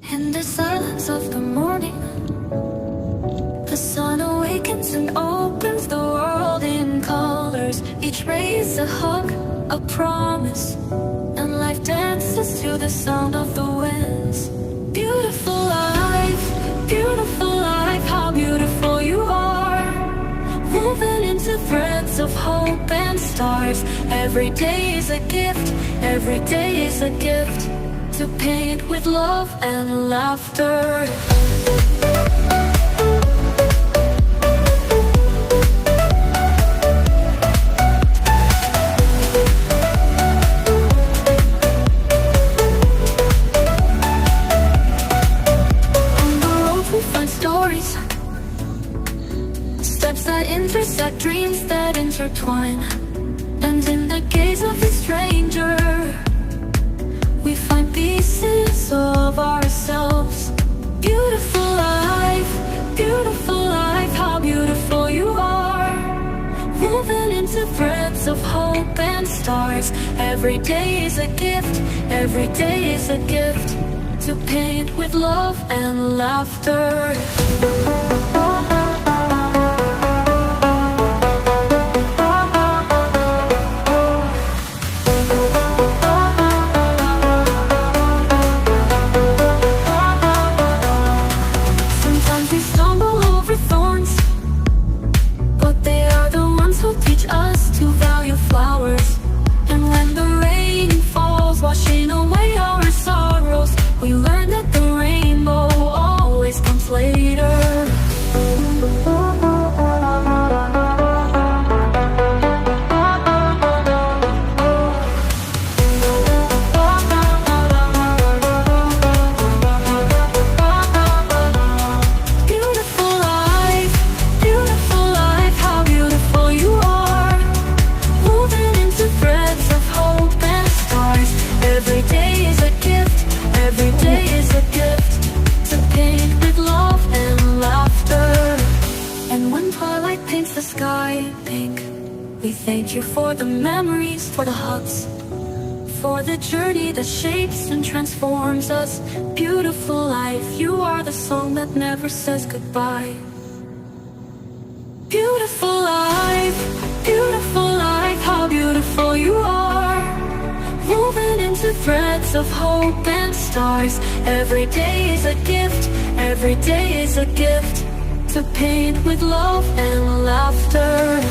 In the silence of the morning, the sun awakens and opens the world in colors. Each ray is a hug, a promise, and life dances to the sound of the winds. Beautiful life, how beautiful you are. Woven into threads of hope and stars. Every day is a gift, every day is a gift, to paint with love and laughter. On the road we find stories, steps that intersect, dreams that intertwine. And in the gaze of a stranger, we find pieces of ourselves. Beautiful life, how beautiful you are. Woven into threads of hope and stars. Every day is a gift, every day is a gift, to paint with love and laughter. The sky pink, we thank you for the memories, for the hugs, for the journey that shapes and transforms us. Beautiful life, you are the song that never says goodbye. Beautiful life, how beautiful you are. Woven into threads of hope and stars. Every day is a gift, every day is a gift, to paint with love and laughter.